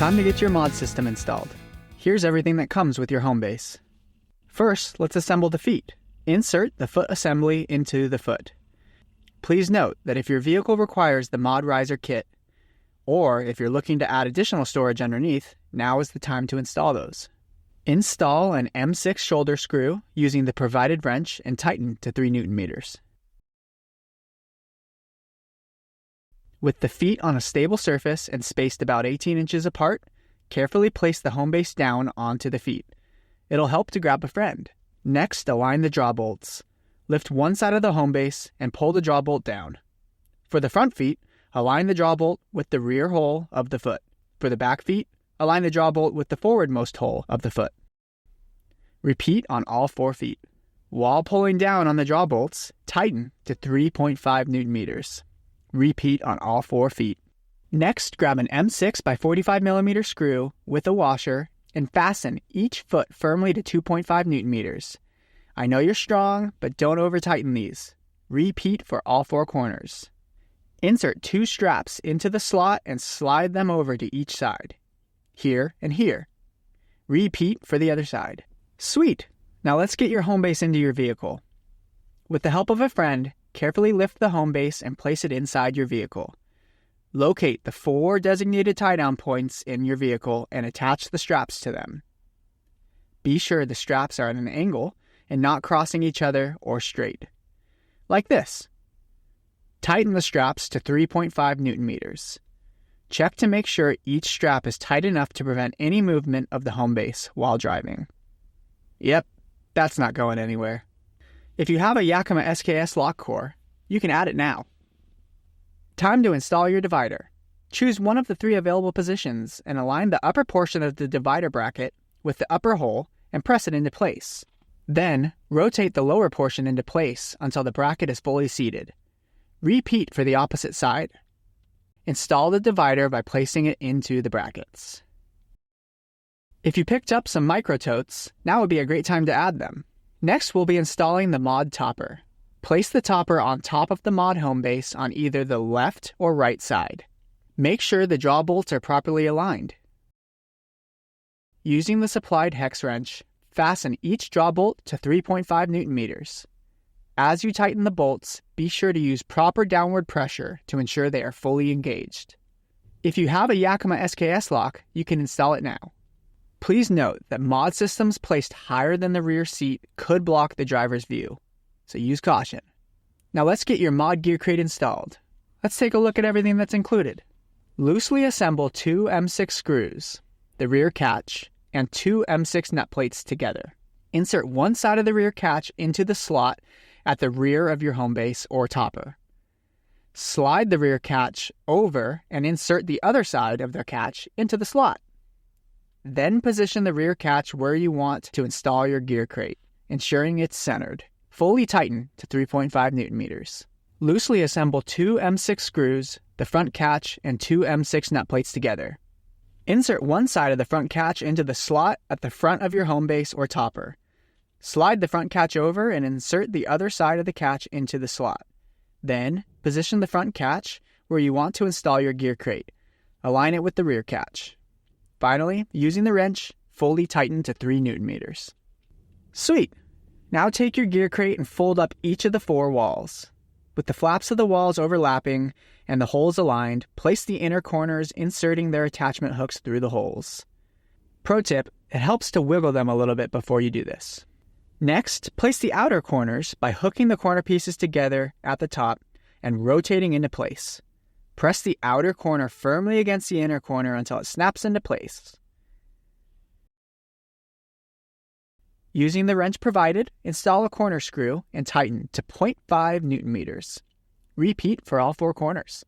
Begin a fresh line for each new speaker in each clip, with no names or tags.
Time to get your mod system installed. Here's everything that comes with your HomeBase. First, let's assemble the feet. Insert the foot assembly into the foot. Please note that if your vehicle requires the mod riser kit, or if you're looking to add additional storage underneath, now is the time to install those. Install an M6 shoulder screw using the provided wrench and tighten to 3 Nm. With the feet on a stable surface and spaced about 18 inches apart, carefully place the HomeBase down onto the feet. It'll help to grab a friend. Next, align the draw bolts. Lift one side of the HomeBase and pull the draw bolt down. For the front feet, align the draw bolt with the rear hole of the foot. For the back feet, align the draw bolt with the forwardmost hole of the foot. Repeat on all 4 feet. While pulling down on the draw bolts, tighten to 3.5 Nm. Repeat on all 4 feet. Next, grab an M6 by 45 mm screw with a washer and fasten each foot firmly to 2.5 Nm. I know you're strong, but don't over-tighten these. Repeat for all 4 corners. Insert 2 straps into the slot and slide them over to each side. Here and here. Repeat for the other side. Sweet! Now let's get your HomeBase into your vehicle. With the help of a friend, carefully lift the HomeBase and place it inside your vehicle. Locate the 4 designated tie-down points in your vehicle and attach the straps to them. Be sure the straps are at an angle and not crossing each other or straight. Like this. Tighten the straps to 3.5 Nm. Check to make sure each strap is tight enough to prevent any movement of the HomeBase while driving. Yep, that's not going anywhere. If you have a Yakima SKS lock core, you can add it now. Time to install your divider. Choose one of the 3 available positions and align the upper portion of the divider bracket with the upper hole and press it into place. Then, rotate the lower portion into place until the bracket is fully seated. Repeat for the opposite side. Install the divider by placing it into the brackets. If you picked up some micro totes, now would be a great time to add them. Next, we'll be installing the mod topper. Place the topper on top of the mod HomeBase on either the left or right side. Make sure the draw bolts are properly aligned. Using the supplied hex wrench, fasten each draw bolt to 3.5 Nm. As you tighten the bolts, be sure to use proper downward pressure to ensure they are fully engaged. If you have a Yakima SKS lock, you can install it now. Please note that mod systems placed higher than the rear seat could block the driver's view, so use caution. Now let's get your mod GearCrate installed. Let's take a look at everything that's included. Loosely assemble 2 M6 screws, the rear catch, and 2 M6 nut plates together. Insert one side of the rear catch into the slot at the rear of your HomeBase or topper. Slide the rear catch over and insert the other side of the catch into the slot. Then position the rear catch where you want to install your GearCrate, ensuring it's centered. Fully tighten to 3.5 Nm. Loosely assemble 2 M6 screws, the front catch, and 2 M6 nut plates together. Insert one side of the front catch into the slot at the front of your HomeBase or topper. Slide the front catch over and insert the other side of the catch into the slot. Then, position the front catch where you want to install your GearCrate. Align it with the rear catch. Finally, using the wrench, fully tighten to 3 Nm. Sweet! Now take your GearCrate and fold up each of the 4 walls. With the flaps of the walls overlapping and the holes aligned, place the inner corners inserting their attachment hooks through the holes. Pro tip, it helps to wiggle them a little bit before you do this. Next, place the outer corners by hooking the corner pieces together at the top and rotating into place. Press the outer corner firmly against the inner corner until it snaps into place. Using the wrench provided, install a corner screw and tighten to 0.5 Nm. Repeat for all 4 corners.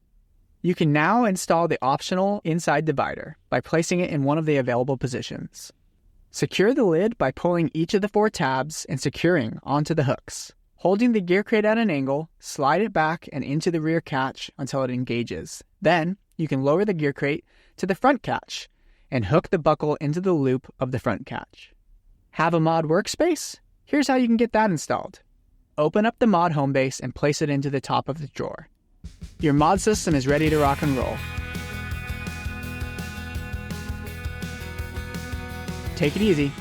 You can now install the optional inside divider by placing it in one of the available positions. Secure the lid by pulling each of the 4 tabs and securing onto the hooks. Holding the GearCrate at an angle, slide it back and into the rear catch until it engages. Then, you can lower the GearCrate to the front catch and hook the buckle into the loop of the front catch. Have a mod workspace? Here's how you can get that installed. Open up the mod HomeBase and place it into the top of the drawer. Your mod system is ready to rock and roll. Take it easy.